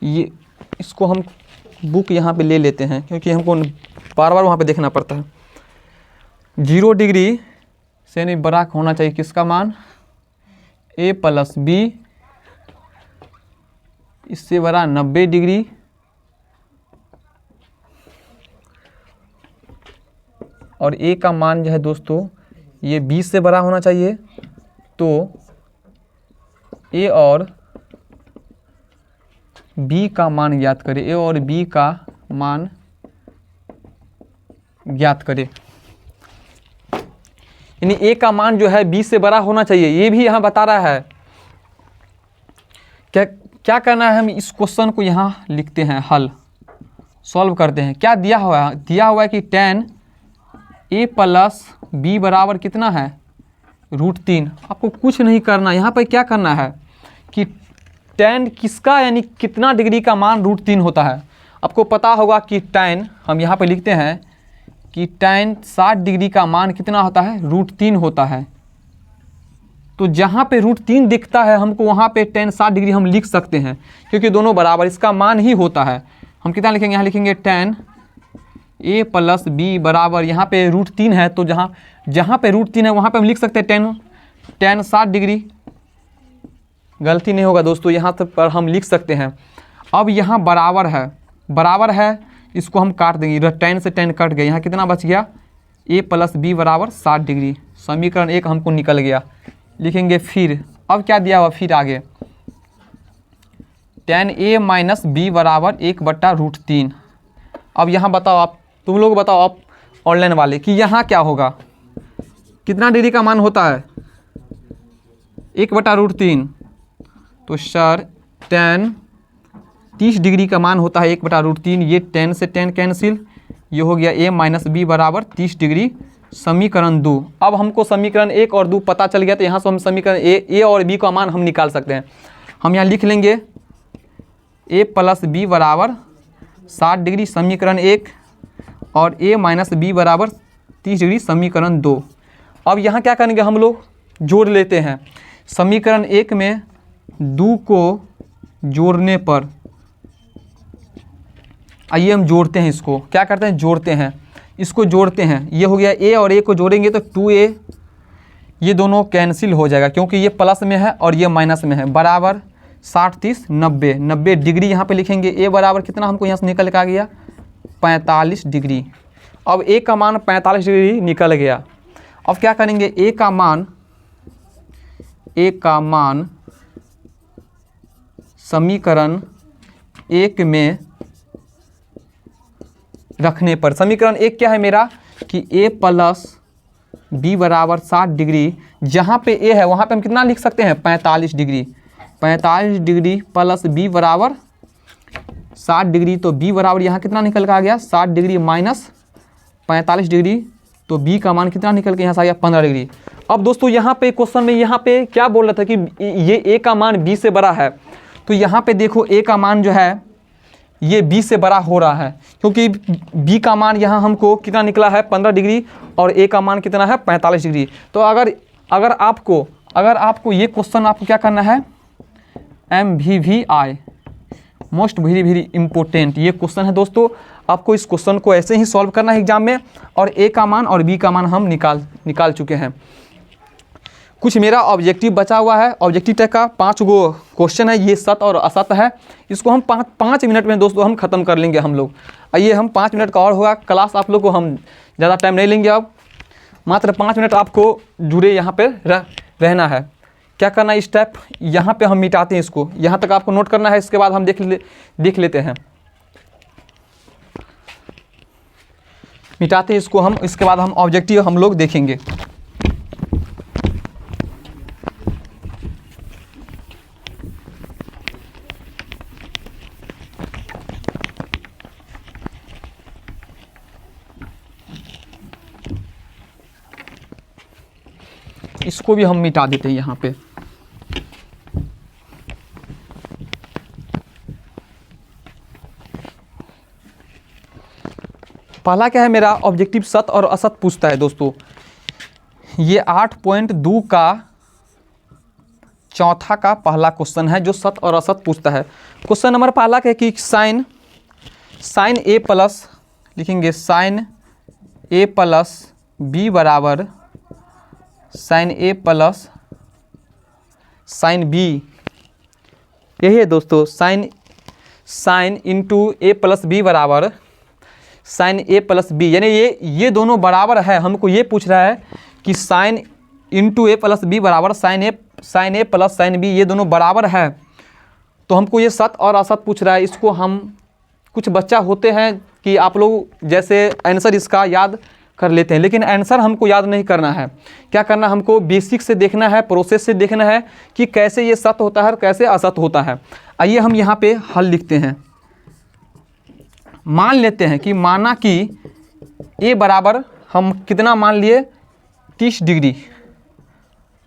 S1: ये इसको हम बुक यहाँ पे ले लेते हैं क्योंकि हमको बार बार वहाँ पे देखना पड़ता है। 0 डिग्री से यानी बड़ा होना चाहिए किसका मान, A प्लस B, इससे बड़ा 90 डिग्री, और A का मान जो है दोस्तों ये 20 से बड़ा होना चाहिए। तो A और B का मान ज्ञात करें, A और B का मान ज्ञात करें। यानी A का मान जो है 20 से बड़ा होना चाहिए, ये भी यहाँ बता रहा है। क्या क्या करना है, हम इस क्वेश्चन को यहाँ लिखते हैं, हल सॉल्व करते हैं। क्या दिया हुआ है, दिया हुआ है कि tan a प्लस b बराबर कितना है, √3। आपको कुछ नहीं करना, यहाँ पर क्या करना है कि tan किसका यानी कितना डिग्री का मान √3 होता है। आपको पता होगा कि tan, हम यहाँ पे लिखते हैं कि tan 60 डिग्री का मान कितना होता है, √3 होता है। तो जहाँ पे √3 दिखता है हमको वहाँ पे tan 60 डिग्री हम लिख सकते हैं, क्योंकि दोनों बराबर इसका मान ही होता है। हम कितना लिखेंगे, यहाँ लिखेंगे tan a प्लस b बराबर, यहाँ पे √3 है तो जहाँ पे √3 है वहाँ पे हम लिख सकते हैं tan 60 डिग्री। गलती नहीं होगा दोस्तों, यहाँ तक पर हम लिख सकते हैं। अब यहाँ बराबर है, इसको हम काट देंगे, tan से tan कट गया, यहाँ कितना बच गया, a प्लस b बराबर 60 डिग्री। समीकरण 1 हमको निकल गया। लिखेंगे फिर, अब क्या दिया हुआ, फिर आगे tan a माइनस b बराबर 1/√3। अब यहाँ बताओ, आप तुम लोग बताओ, आप ऑनलाइन वाले, कि यहाँ क्या होगा, कितना डिग्री का मान होता है, 1/√3। तो सर tan 30 डिग्री का मान होता है 1/√3। ये tan से tan कैंसिल, ये हो गया a माइनस b बराबर 30 डिग्री। समीकरण 2। अब हमको समीकरण 1 और 2 पता चल गया, तो यहाँ से हम समीकरण a और b का मान हम निकाल सकते हैं। हम यहाँ लिख लेंगे a प्लस b बराबर 60 डिग्री समीकरण 1 और a माइनस b बराबर 30 डिग्री समीकरण 2। अब यहाँ क्या करेंगे, हम लोग जोड़ लेते हैं। समीकरण 1 में 2 को जोड़ने पर, आइए हम जोड़ते हैं, इसको क्या करते हैं, जोड़ते हैं, इसको जोड़ते हैं। ये हो गया a और a को जोड़ेंगे तो 2a, ये दोनों कैंसिल हो जाएगा क्योंकि ये प्लस में है और ये माइनस में है। बराबर 60 30 90 डिग्री यहाँ पे लिखेंगे। a बराबर कितना हमको यहाँ से निकल के आ गया, 45 डिग्री। अब a का मान 45 डिग्री निकल गया। अब क्या करेंगे, a का मान समीकरण 1 में रखने पर, समीकरण 1 क्या है मेरा कि a प्लस b बराबर 60 डिग्री, जहाँ पे a है वहाँ पे हम कितना लिख सकते हैं, 45 डिग्री। 45 डिग्री प्लस b बराबर 60 डिग्री, तो b बराबर यहाँ कितना निकल के आ गया, 60 डिग्री माइनस 45 डिग्री, तो b का मान कितना निकल के यहाँ से आ गया, 15 डिग्री। अब दोस्तों यहाँ पे क्वेश्चन में यहाँ पे क्या बोल रहा था कि ये a का मान b से बड़ा है, तो यहाँ पे देखो a का मान जो है ये b से बड़ा हो रहा है, क्योंकि b का मान यहाँ हमको कितना निकला है, 15 डिग्री, और a का मान कितना है, 45 डिग्री। तो अगर आपको ये क्वेश्चन आपको क्या करना है, MVVI, मोस्ट वेरी इंपॉर्टेंट ये क्वेश्चन है दोस्तों। आपको इस क्वेश्चन को ऐसे ही सॉल्व करना है एग्जाम में, और a का मान और b का मान हम निकाल चुके हैं। कुछ मेरा ऑब्जेक्टिव बचा हुआ है, ऑब्जेक्टिव टाइप का 5 गो क्वेश्चन है, ये सत्य और असत्य है। इसको हम 5 मिनट में दोस्तों हम ख़त्म कर लेंगे हम लोग। आइए, हम 5 मिनट का और होगा क्लास, आप लोग को हम ज़्यादा टाइम नहीं लेंगे। अब मात्र 5 मिनट आपको जुड़े यहाँ पे रहना है। क्या करना है, स्टेप यहाँ पे हम मिटाते हैं, इसको यहाँ तक आपको नोट करना है, इसके बाद हम देख लेते हैं, मिटाते हैं इसको हम, इसके बाद हम ऑब्जेक्टिव हम लोग देखेंगे। इसको भी हम मिटा देते हैं यहाँ पे। पहला क्या है मेरा, ऑब्जेक्टिव सत्य और असत्य पूछता है दोस्तों। ये 8.2 का चौथा का पहला क्वेश्चन है जो सत्य और असत्य पूछता है। क्वेश्चन नंबर पहला क्या है कि साइन a प्लस, लिखेंगे साइन a प्लस b बराबर sine a plus sine b, यही है दोस्तों। Sine into a plus b बराबर साइन a प्लस बी, यानी ये दोनों बराबर है। हमको ये पूछ रहा है कि sine into a plus b बराबर sine a plus sine b, ये दोनों बराबर है। तो हमको ये सत्य और असत्य पूछ रहा है। इसको हम, कुछ बच्चा होते हैं कि आप लोग जैसे आंसर इसका याद कर लेते हैं, लेकिन आंसर हमको याद नहीं करना है। क्या करना, हमको बेसिक से देखना है, प्रोसेस से देखना है कि कैसे ये सत्य होता है और कैसे असत्य होता है। आइए हम यहाँ पे हल लिखते हैं। मान लेते हैं कि माना कि ए बराबर हम कितना मान लिए 30 डिग्री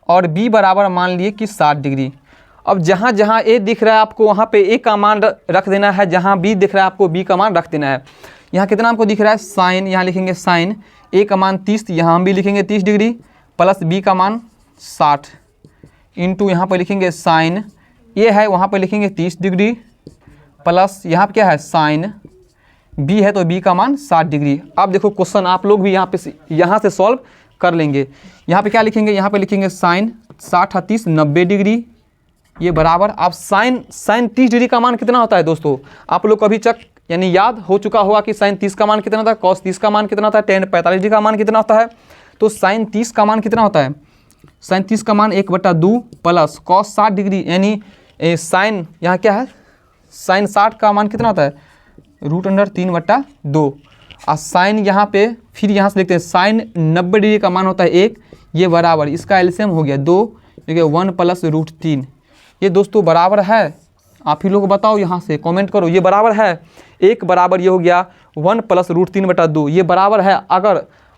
S1: और बी बराबर मान लिए कि 60 डिग्री। अब जहाँ जहाँ ए दिख रहा है आपको वहाँ पे ए का मान रख देना है, जहाँ बी दिख रहा है आपको बी का मान रख देना है। यहाँ कितना हमको दिख रहा है साइन, यहाँ लिखेंगे साइन ए का मान 30, यहाँ हम भी लिखेंगे 30 डिग्री प्लस बी का मान 60 इंटू यहाँ पर लिखेंगे साइन ए है वहाँ पर लिखेंगे 30 डिग्री प्लस यहाँ पर क्या है साइन बी है तो बी का मान 60 डिग्री। अब देखो क्वेश्चन आप लोग भी यहाँ से सॉल्व कर लेंगे। यहाँ पे क्या लिखेंगे, यहाँ पे लिखेंगे साइन 60 और 30 90 डिग्री, ये बराबर। आप साइन 30 डिग्री का मान कितना होता है दोस्तों, आप लोग कभी चक यानी याद हो चुका होगा कि साइन 30 का मान कितना होता है, कॉस 30 का मान कितना होता है, टेन 45 डिग्री का मान कितना होता है। तो साइन 30 का मान कितना होता है, साइन 30 का मान 1/2 प्लस कॉस 60 डिग्री यानी साइन यहाँ क्या है साइन 60 का मान कितना होता है √3/2 और साइन यहाँ पे फिर यहाँ से लिखते हैं साइन 90 डिग्री का मान होता है 1, ये बराबर इसका एलसीएम हो गया 2 क्योंकि 1 प्लस √3। ये दोस्तों बराबर है, आप ही लोग बताओ यहाँ से कमेंट करो, ये बराबर है 1 बराबर ये हो गया 1 प्लस √3/2, ये बराबर है।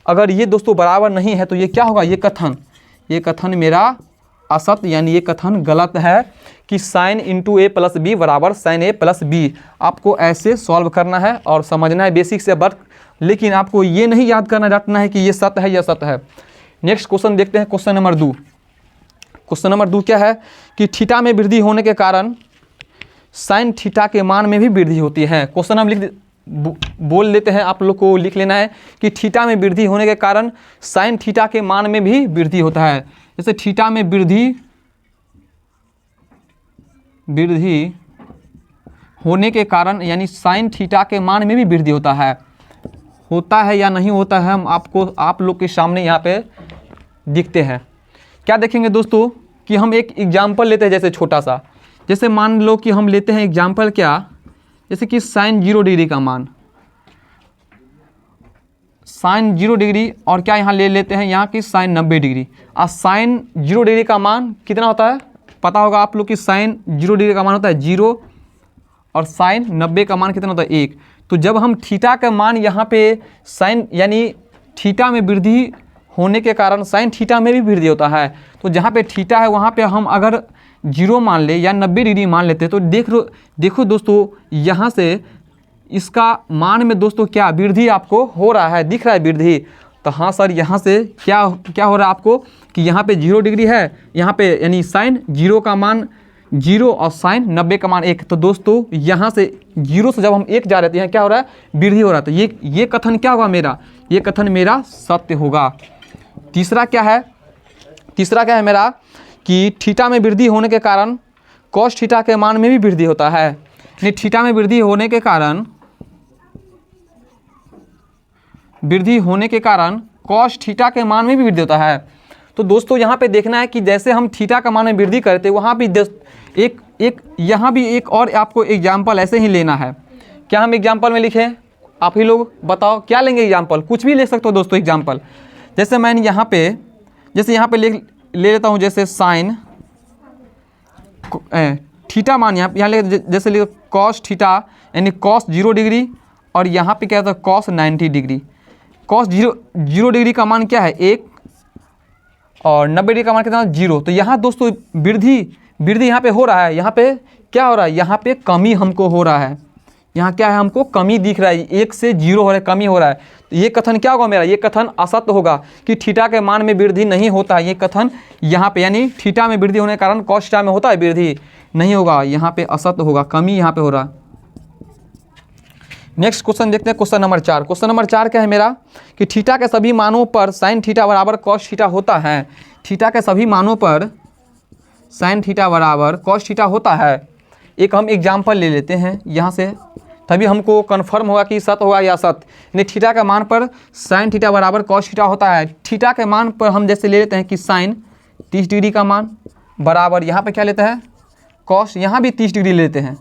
S1: अगर ये दोस्तों बराबर नहीं है तो ये क्या होगा, ये कथन मेरा असत्य यानी ये कथन गलत है कि साइन इंटू ए प्लस बी बराबर साइन ए प्लस बी। आपको ऐसे सॉल्व करना है और समझना है बेसिक से वर्क, लेकिन आपको ये नहीं याद करना रटना है कि ये सत्य है या सत्य है। नेक्स्ट क्वेश्चन देखते हैं, क्वेश्चन नंबर 2। क्वेश्चन नंबर 2 क्या है कि थीटा में वृद्धि होने के कारण साइन थीटा के मान में भी वृद्धि होती है। क्वेश्चन हम बोल लेते हैं, आप लोग को लिख लेना है कि थीटा में वृद्धि होने के कारण साइन थीटा के मान में भी वृद्धि होता है। जैसे थीटा में वृद्धि होने के कारण यानी साइन थीटा के मान में भी वृद्धि होता है या नहीं होता है, हम आप लोग के सामने यहाँ पे दिखते हैं। क्या देखेंगे दोस्तों कि हम एक एग्जाम्पल लेते हैं, जैसे छोटा सा, जैसे मान लो कि हम लेते हैं एग्जाम्पल क्या, जैसे कि साइन 0 डिग्री का मान, साइन 0 डिग्री और क्या यहाँ ले लेते हैं यहाँ की साइन 90 डिग्री। और साइन 0 डिग्री का मान कितना होता है, पता होगा आप लोग कि साइन 0 डिग्री का मान होता है 0 और साइन 90 का मान कितना होता है 1। तो जब हम थीटा का मान यहाँ पे साइन यानी थीटा में वृद्धि होने के कारण साइन थीटा में भी वृद्धि होता है, तो जहाँ पे थीटा है वहाँ पे हम अगर 0 मान ले या 90 डिग्री मान लेते हैं तो देखो दोस्तों यहाँ से इसका मान में दोस्तों क्या वृद्धि आपको हो रहा है, दिख रहा है वृद्धि। तो हाँ सर यहाँ से क्या हो रहा है आपको कि यहाँ पे 0 डिग्री है, यहाँ पे यानी साइन 0 का मान 0 और साइन 90 का मान 1। तो दोस्तों यहाँ से 0 से जब हम 1 जा रहे थे यहाँ क्या हो रहा है, वृद्धि हो रहा है। तो ये कथन क्या होगा मेरा, ये कथन मेरा सत्य होगा। तीसरा क्या है मेरा कि थीटा में वृद्धि होने के कारण कॉस थीटा के मान में भी वृद्धि होता है, यानी थीटा में वृद्धि होने के कारण कॉस थीटा के मान में भी वृद्धि होता है। तो दोस्तों यहाँ पे देखना है कि जैसे हम थीटा का मान में वृद्धि करते हैं वहाँ भी यहाँ भी एक और आपको एग्जाम्पल ऐसे ही लेना है। क्या हम एग्जाम्पल में लिखें, आप ही लोग बताओ क्या लेंगे एग्जाम्पल, कुछ भी ले सकते हो दोस्तों एग्जाम्पल। जैसे मैंने यहाँ पे ले लेता हूँ, जैसे साइन थीटा मान यहाँ ले जैसे ले कॉस थीटा यानी कॉस 0 डिग्री और यहाँ पे क्या होता है कॉस 90 डिग्री। कॉस 0 डिग्री का मान क्या है 1 और 90 डिग्री का मान कितना 0। तो यहाँ दोस्तों वृद्धि यहाँ पे हो रहा है, यहाँ पे क्या हो रहा है, यहाँ पे कमी हमको हो रहा है, यहाँ क्या है हमको कमी दिख रहा है, 1 से 0 हो रहा है, कमी हो रहा है। तो ये कथन क्या होगा मेरा, ये कथन असत्य होगा कि थीटा के मान में वृद्धि नहीं होता है। ये कथन यहाँ पे यानी थीटा में वृद्धि होने के कारण कॉस थीटा में होता है वृद्धि नहीं होगा, यहाँ पे असत्य होगा, कमी यहाँ पे हो रहा है। नेक्स्ट क्वेश्चन देखते हैं, क्वेश्चन नंबर 4। क्वेश्चन नंबर 4 क्या है मेरा कि थीटा के सभी मानों पर साइन थीटा बराबर कॉस थीटा होता है। थीटा के सभी मानों पर साइन थीटा बराबर कॉस थीटा होता है। एक हम एग्जाम्पल ले लेते हैं यहाँ से, तभी हमको कन्फर्म होगा कि सत्य होगा या असत्य। यानी थीटा का मान पर साइन थीटा बराबर कॉस थीटा होता है। थीटा के मान पर हम जैसे ले लेते हैं कि साइन 30 डिग्री का मान बराबर यहाँ पे क्या लेते हैं कॉस, यहाँ भी 30 डिग्री लेते हैं।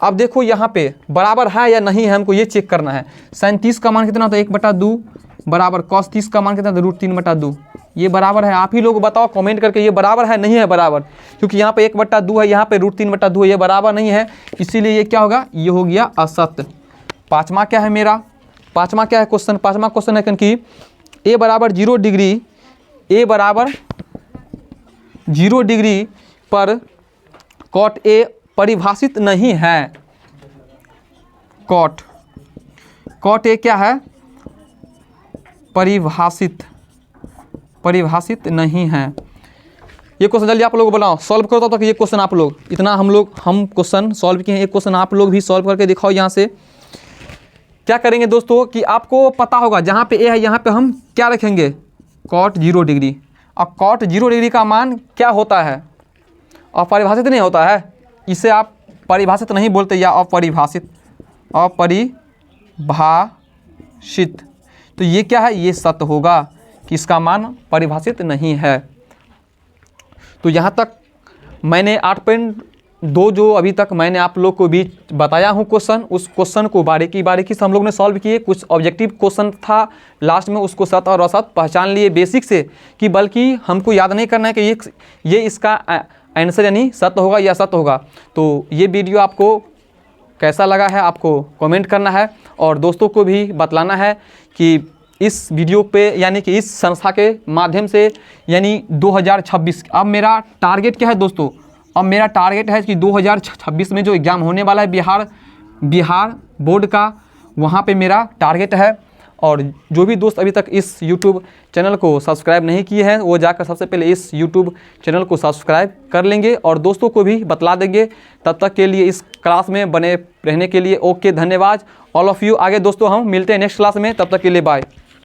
S1: अब देखो यहाँ पे बराबर है या नहीं है, हमको ये चेक करना है। साइन 30 का मान कितना होता है 1/2 बराबर cos 30 का मान कितना था √3/2। ये बराबर है, आप ही लोग बताओ कमेंट करके ये बराबर है नहीं है बराबर, क्योंकि यहाँ पे 1/2 है, यहाँ पे √3/2 है, ये बराबर नहीं है, इसीलिए ये क्या होगा, ये हो गया असत्य। पाँचवा क्या है मेरा, पाँचवा क्या है क्वेश्चन, पाँचवा क्वेश्चन है कि a बराबर 0 डिग्री, a बराबर 0 डिग्री पर cot a परिभाषित नहीं है। cot a क्या है, परिभाषित नहीं है। ये क्वेश्चन जल्दी आप लोग बनाओ, सॉल्व करो तब तक ये क्वेश्चन आप लोग, इतना हम क्वेश्चन सॉल्व किए हैं, एक क्वेश्चन आप लोग भी सॉल्व करके दिखाओ। यहाँ से क्या करेंगे दोस्तों कि आपको पता होगा जहाँ पे ए है यहाँ पे हम क्या रखेंगे, cot 0 डिग्री। अब cot 0 डिग्री का मान क्या होता है, अपरिभाषित नहीं होता है, इसे आप परिभाषित नहीं बोलते या अपरिभाषित, तो ये क्या है, ये सत्य होगा कि इसका मान परिभाषित नहीं है। तो यहाँ तक मैंने 8.2 जो अभी तक मैंने आप लोग को भी बताया हूँ क्वेश्चन, उस क्वेश्चन को बारीकी से हम लोग ने सॉल्व किए। कुछ ऑब्जेक्टिव क्वेश्चन था लास्ट में, उसको सत्य और असत्य पहचान लिए बेसिक से, कि बल्कि हमको याद नहीं करना है कि ये इसका आंसर यानी सत्य होगा या असत्य होगा। तो ये वीडियो आपको कैसा लगा है आपको कमेंट करना है, और दोस्तों को भी बतलाना है कि इस वीडियो पे यानी कि इस संस्था के माध्यम से यानी 2026, अब मेरा टारगेट क्या है दोस्तों, अब मेरा टारगेट है कि 2026 में जो एग्ज़ाम होने वाला है बिहार बोर्ड का, वहाँ पे मेरा टारगेट है। और जो भी दोस्त अभी तक इस YouTube चैनल को सब्सक्राइब नहीं किए हैं वो जाकर सबसे पहले इस YouTube चैनल को सब्सक्राइब कर लेंगे और दोस्तों को भी बतला देंगे। तब तक के लिए इस क्लास में बने रहने के लिए ओके, धन्यवाद ऑल ऑफ़ यू। आगे दोस्तों हम मिलते हैं नेक्स्ट क्लास में, तब तक के लिए बाय।